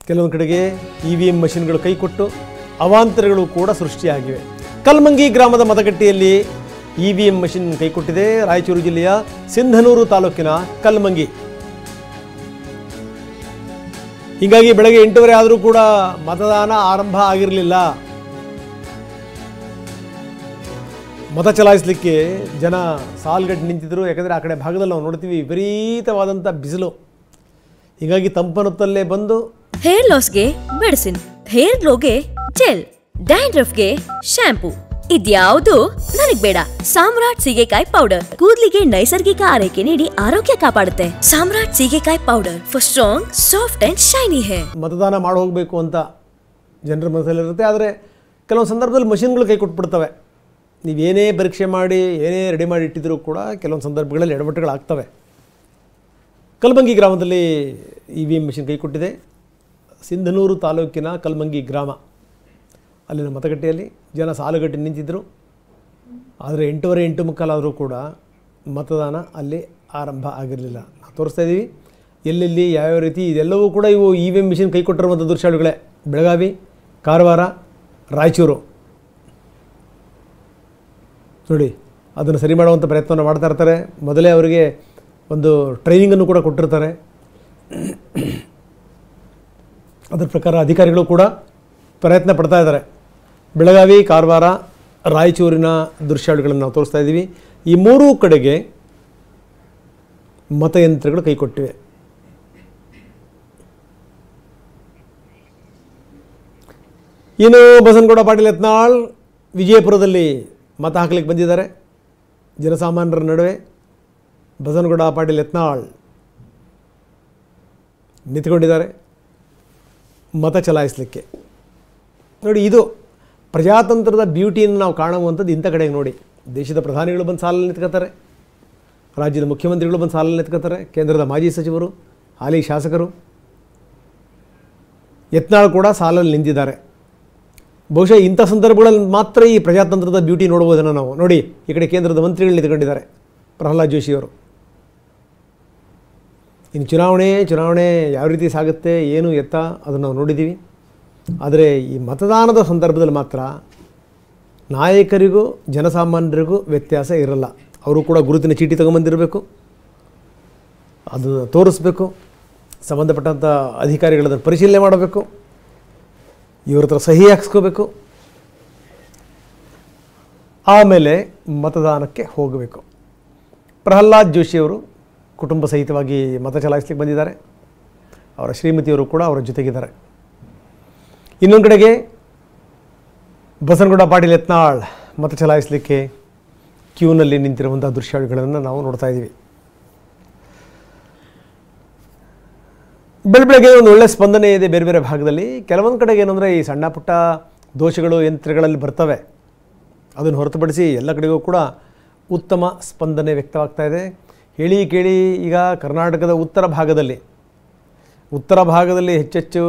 ಕೆಲವೊಂದು ಕಡೆಗೆ EVM ಮಷಿನ್ಗಳು ಕೈಕೊಟ್ಟು ಅವಾಂತರಗಳು ಕೂಡ ಸೃಷ್ಟಿಯಾಗಿವೆ. ಕಲ್ಮಂಗಿ ಗ್ರಾಮದ ಮತಗಟ್ಟೆಯಲ್ಲಿ EVM ಮಷಿನ್ ಕೈಕೊಟ್ಟಿದೆ. ರಾಯಚೂರು ಜಿಲ್ಲೆಯ ಸಿಂಧನೂರು ತಾಲೂಕಿನ ಕಲ್ಮಂಗಿ. ಹೀಗಾಗಿ ಬೆಳಗ್ಗೆ 8:30 ಆದರೂ ಕೂಡ ಮತದಾನ ಆರಂಭ ಆಗಿರಲಿಲ್ಲ. ಮತ ಚಲಾಯಿಸಲಿಕ್ಕೆ ಜನ ಸಾಲುಗಟ್ಟು ನಿಂತಿದ್ದರು. ಯಾಕಂದರೆ ಆ ಕಡೆ ಭಾಗದಲ್ಲಿ ನಾವು ನೋಡ್ತೀವಿ ವಿಪರೀತವಾದಂಥ ಬಿಸಿಲು. ಹೀಗಾಗಿ ತಂಪನೊತ್ತಲ್ಲೇ ಬಂದು ಹೇರ್ ಲಾಸ್ಗೆ ಮೆಡಿಸಿನ್, ಹೇರ್ ಗ್ಲೋಗೆ ಜೆಲ್, ಡ್ಯಾಂಡ್ರಫ್ಗೆ ಶಾಂಪೂ, ಇದ್ಯಾವುದು ನನಗ್ ಬೇಡ. ಸಾಮ್ರಾಟ್ ಸೀಗೆಕಾಯಿ ಪೌಡರ್ ಕೂದಲಿಗೆ ನೈಸರ್ಗಿಕ ಆರೈಕೆ ನೀಡಿ ಆರೋಗ್ಯ ಕಾಪಾಡುತ್ತೆ. ಸಾಮ್ರಾಟ್ ಸೀಗೆಕಾಯಿ powder for strong, soft and shiny hair. ಮತದಾನ ಮಾಡಿ ಹೋಗಬೇಕು ಅಂತ ಜನರ ಮನಸ್ಸಲ್ಲಿರುತ್ತೆ. ಆದರೆ ಕೆಲವೊಂದು ಸಂದರ್ಭದಲ್ಲಿ ಮಷಿನ್ಗಳು ಕೈ ಕೊಟ್ಬಿಡ್ತವೆ. ನೀವೇನೇ ಪರೀಕ್ಷೆ ಮಾಡಿ ಏನೇ ರೆಡಿ ಮಾಡಿ ಇಟ್ಟಿದ್ರೂ ಕೂಡ ಕೆಲವೊಂದು ಸಂದರ್ಭಗಳಲ್ಲಿ ಎಡವಟ್ಟುಗಳಾಗ್ತವೆ. ಕಲ್ಮಂಗಿ ಗ್ರಾಮದಲ್ಲಿ EVM ಮಷಿನ್ ಕೈ ಕೊಟ್ಟಿದೆ. ಸಿಂಧನೂರು ತಾಲೂಕಿನ ಕಲ್ಮಂಗಿ ಗ್ರಾಮ, ಅಲ್ಲಿನ ಮತಗಟ್ಟೆಯಲ್ಲಿ ಜನ ಸಾಲುಗಟ್ಟಿ ನಿಂತಿದ್ದರು. ಆದರೆ 8:30, 8:45 ಆದರೂ ಕೂಡ ಮತದಾನ ಅಲ್ಲಿ ಆರಂಭ ಆಗಿರಲಿಲ್ಲ. ನಾವು ತೋರಿಸ್ತಾ ಇದ್ದೀವಿ ಎಲ್ಲೆಲ್ಲಿ ಯಾವ್ಯಾವ ರೀತಿ ಇದೆಲ್ಲವೂ ಕೂಡ ಇವು EVM ಮಿಷಿನ್ ಕೈ ಕೊಟ್ಟಿರುವಂಥ ದೃಶ್ಯಾವಳಿಗಳೇ. ಬೆಳಗಾವಿ, ಕಾರವಾರ, ರಾಯಚೂರು ನೋಡಿ ಅದನ್ನು ಸರಿ ಮಾಡುವಂಥ ಪ್ರಯತ್ನವನ್ನು ಮಾಡ್ತಾ ಇರ್ತಾರೆ. ಮೊದಲೇ ಅವರಿಗೆ ಒಂದು ಟ್ರೈನಿಂಗನ್ನು ಕೂಡ ಕೊಟ್ಟಿರ್ತಾರೆ. ಅದರ ಪ್ರಕಾರ ಅಧಿಕಾರಿಗಳು ಕೂಡ ಪ್ರಯತ್ನ ಪಡ್ತಾ ಇದ್ದಾರೆ. ಬೆಳಗಾವಿ, ಕಾರವಾರ, ರಾಯಚೂರಿನ ದೃಶ್ಯಾವಳಿಗಳನ್ನು ನಾವು ತೋರಿಸ್ತಾ ಇದ್ದೀವಿ. ಈ ಮೂರೂ ಕಡೆಗೆ ಮತಯಂತ್ರಗಳು ಕೈಕೊಟ್ಟಿವೆ. ಇನ್ನು ಬಸನಗೌಡ ಪಾಟೀಲ್ ಯತ್ನಾಳ್ ವಿಜಯಪುರದಲ್ಲಿ ಮತ ಹಾಕಲಿಕ್ಕೆ ಬಂದಿದ್ದಾರೆ. ಜನಸಾಮಾನ್ಯರ ನಡುವೆ ಬಸನಗೌಡ ಪಾಟೀಲ್ ಯತ್ನಾಳ್ ನಿಂತುಕೊಂಡಿದ್ದಾರೆ ಮತ ಚಲಾಯಿಸಲಿಕ್ಕೆ. ನೋಡಿ, ಇದು ಪ್ರಜಾತಂತ್ರದ ಬ್ಯೂಟಿಯನ್ನು ನಾವು ಕಾಣುವಂಥದ್ದು ಇಂಥ ಕಡೆಗೆ ನೋಡಿ. ದೇಶದ ಪ್ರಧಾನಿಗಳು ಬಂದು ಸಾಲಲ್ಲಿ ನಿಂತ್ಕೋತಾರೆ, ರಾಜ್ಯದ ಮುಖ್ಯಮಂತ್ರಿಗಳು ಬಂದು ಸಾಲಲ್ಲಿ ನಿಂತ್ಕೋತಾರೆ, ಕೇಂದ್ರದ ಮಾಜಿ ಸಚಿವರು, ಹಾಲಿ ಶಾಸಕರು. ಯತ್ನಾಳ್ ಕೂಡ ಸಾಲಲ್ಲಿ ನಿಂತಿದ್ದಾರೆ. ಬಹುಶಃ ಇಂಥ ಸಂದರ್ಭಗಳಲ್ಲಿ ಮಾತ್ರ ಈ ಪ್ರಜಾತಂತ್ರದ ಬ್ಯೂಟಿ ನೋಡ್ಬೋದನ್ನು ನಾವು. ನೋಡಿ, ಈ ಕಡೆ ಕೇಂದ್ರದ ಮಂತ್ರಿಗಳು ನಿಂತ್ಕೊಂಡಿದ್ದಾರೆ, ಪ್ರಹ್ಲಾದ್ ಜೋಶಿಯವರು. ಇನ್ನು ಚುನಾವಣೆ ಯಾವ ರೀತಿ ಸಾಗುತ್ತೆ, ಏನು ಎತ್ತ, ಅದನ್ನು ನಾವು ನೋಡಿದ್ದೀವಿ. ಆದರೆ ಈ ಮತದಾನದ ಸಂದರ್ಭದಲ್ಲಿ ಮಾತ್ರ ನಾಯಕರಿಗೂ ಜನಸಾಮಾನ್ಯರಿಗೂ ವ್ಯತ್ಯಾಸ ಇರಲ್ಲ. ಅವರು ಕೂಡ ಗುರುತಿನ ಚೀಟಿ ತಗೊಂಬಂದಿರಬೇಕು, ಅದನ್ನು ತೋರಿಸ್ಬೇಕು, ಸಂಬಂಧಪಟ್ಟಂಥ ಅಧಿಕಾರಿಗಳದನ್ನು ಪರಿಶೀಲನೆ ಮಾಡಬೇಕು, ಇವ್ರ ಹತ್ರ ಸಹಿ ಹಾಕ್ಸ್ಕೋಬೇಕು, ಆಮೇಲೆ ಮತದಾನಕ್ಕೆ ಹೋಗಬೇಕು. ಪ್ರಹ್ಲಾದ್ ಜೋಶಿಯವರು ಕುಟುಂಬ ಸಹಿತವಾಗಿ ಮತ ಚಲಾಯಿಸಲಿಕ್ಕೆ ಬಂದಿದ್ದಾರೆ. ಅವರ ಶ್ರೀಮತಿಯವರು ಕೂಡ ಅವರ ಜೊತೆಗಿದ್ದಾರೆ. ಇನ್ನೊಂದು ಕಡೆಗೆ ಬಸನಗೌಡ ಪಾಟೀಲ್ ಯತ್ನಾಳ್ ಮತ ಚಲಾಯಿಸಲಿಕ್ಕೆ ಕ್ಯೂನಲ್ಲಿ ನಿಂತಿರುವಂಥ ದೃಶ್ಯಾವಳಿಗಳನ್ನು ನಾವು ನೋಡ್ತಾ ಇದ್ದೀವಿ. ಬೆಳಗ್ಗೆ ಒಂದು ಒಳ್ಳೆಯ ಸ್ಪಂದನೆ ಇದೆ ಬೇರೆ ಬೇರೆ ಭಾಗದಲ್ಲಿ. ಕೆಲವೊಂದು ಕಡೆಗೆ ಏನಂದರೆ ಈ ಸಣ್ಣ ಪುಟ್ಟ ದೋಷಗಳು ಯಂತ್ರಗಳಲ್ಲಿ ಬರ್ತವೆ. ಅದನ್ನು ಹೊರತುಪಡಿಸಿ ಎಲ್ಲ ಕಡೆಗೂ ಕೂಡ ಉತ್ತಮ ಸ್ಪಂದನೆ ವ್ಯಕ್ತವಾಗ್ತಾ ಇದೆ. ಹೇಳಿ ಕೇಳಿ ಈಗ ಕರ್ನಾಟಕದ ಉತ್ತರ ಭಾಗದಲ್ಲಿ ಹೆಚ್ಚೆಚ್ಚು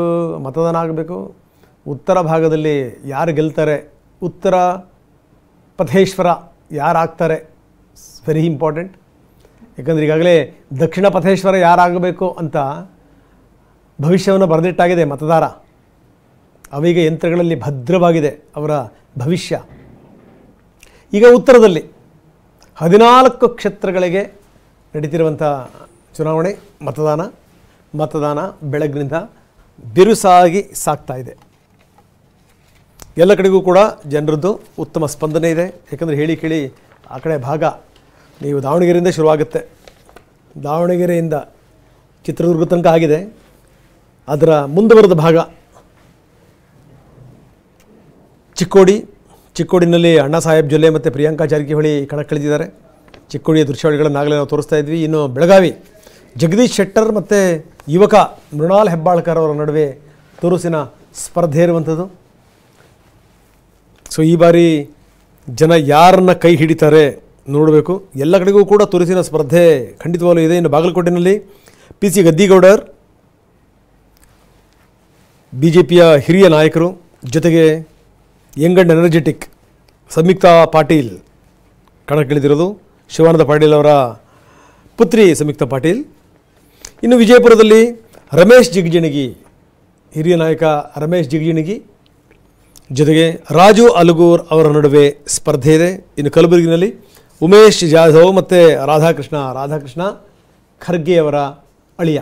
ಮತದಾನ ಆಗಬೇಕು. ಉತ್ತರ ಭಾಗದಲ್ಲಿ ಯಾರು ಗೆಲ್ತಾರೆ, ಉತ್ತರ ಪಥೇಶ್ವರ ಯಾರಾಗ್ತಾರೆ, ವೆರಿ ಇಂಪಾರ್ಟೆಂಟ್. ಯಾಕಂದರೆ ಈಗಾಗಲೇ ದಕ್ಷಿಣ ಪಥೇಶ್ವರ ಯಾರಾಗಬೇಕು ಅಂತ ಭವಿಷ್ಯವನ್ನು ಬರೆದಿಟ್ಟಾಗಿದೆ ಮತದಾರ. ಅವೀಗ ಯಂತ್ರಗಳಲ್ಲಿ ಭದ್ರವಾಗಿದೆ ಅವರ ಭವಿಷ್ಯ. ಈಗ ಉತ್ತರದಲ್ಲಿ 14 ಕ್ಷೇತ್ರಗಳಿಗೆ ನಡೀತಿರುವಂಥ ಚುನಾವಣೆ, ಮತದಾನ ಬೆಳಗ್ಗಿನಿಂದ ಬಿರುಸಾಗಿ ಸಾಗ್ತಾ ಇದೆ. ಎಲ್ಲ ಕಡೆಗೂ ಕೂಡ ಜನರದ್ದು ಉತ್ತಮ ಸ್ಪಂದನೆ ಇದೆ. ಯಾಕಂದರೆ ಹೇಳಿ ಕೇಳಿ ಆ ಕಡೆ ಭಾಗ ನೀವು ದಾವಣಗೆರೆಯಿಂದ ಶುರುವಾಗುತ್ತೆ, ದಾವಣಗೆರೆಯಿಂದ ಚಿತ್ರದುರ್ಗ ತನಕ ಆಗಿದೆ. ಅದರ ಮುಂದುವರೆದ ಭಾಗ ಚಿಕ್ಕೋಡಿನಲ್ಲಿ ಅಣ್ಣಾ ಸಾಹೇಬ್ ಜೊಲ್ಲೆ ಮತ್ತು ಪ್ರಿಯಾಂಕಾ ಜಾರಕಿಹೊಳಿ ಕಣಕ್ಕಿಳಿದಿದ್ದಾರೆ. ಚಿಕ್ಕೋಡಿಯ ದೃಶ್ಯಾವಳಿಗಳನ್ನು ಆಗಲೇ ನಾವು ತೋರಿಸ್ತಾ ಇದ್ವಿ. ಇನ್ನು ಬೆಳಗಾವಿ ಜಗದೀಶ್ ಶೆಟ್ಟರ್ ಮತ್ತು ಯುವಕ ಮೃಣಾಲ್ ಹೆಬ್ಬಾಳ್ಕರ್ ಅವರ ನಡುವೆ ತುರುಸಿನ ಸ್ಪರ್ಧೆ ಇರುವಂಥದ್ದು. ಸೊ ಈ ಬಾರಿ ಜನ ಯಾರನ್ನ ಕೈ ಹಿಡಿತಾರೆ ನೋಡಬೇಕು. ಎಲ್ಲ ಕಡೆಗೂ ಕೂಡ ತುರುಸಿನ ಸ್ಪರ್ಧೆ ಖಂಡಿತವಾಗಲೂ ಇದೆ. ಇನ್ನು ಬಾಗಲಕೋಟೆಯಲ್ಲಿ PC ಗದ್ದಿಗೌಡರ್ BJPಯ ಹಿರಿಯ ನಾಯಕರು, ಜೊತೆಗೆ young and energetic Samyukta Patil ಕಣಕ್ಕಿಳಿದಿರೋದು, ಶಿವಾನಂದ ಪಾಟೀಲ್ ಅವರ ಪುತ್ರಿ ಸಂಯುಕ್ತಾ ಪಾಟೀಲ್. ಇನ್ನು ವಿಜಯಪುರದಲ್ಲಿ ರಮೇಶ್ ಜಿಗಜಿಣಗಿ ಹಿರಿಯ ನಾಯಕ ರಮೇಶ್ ಜಿಗಜಿಣಗಿ ಜೊತೆಗೆ ರಾಜು ಅಲಗೂರ್ ಅವರ ನಡುವೆ ಸ್ಪರ್ಧೆ ಇದೆ. ಇನ್ನು ಕಲಬುರಗಿನಲ್ಲಿ ಉಮೇಶ್ ಜಾಧವ್ ಮತ್ತು ರಾಧಾಕೃಷ್ಣ ಖರ್ಗೆ ಅವರ ಅಳಿಯ.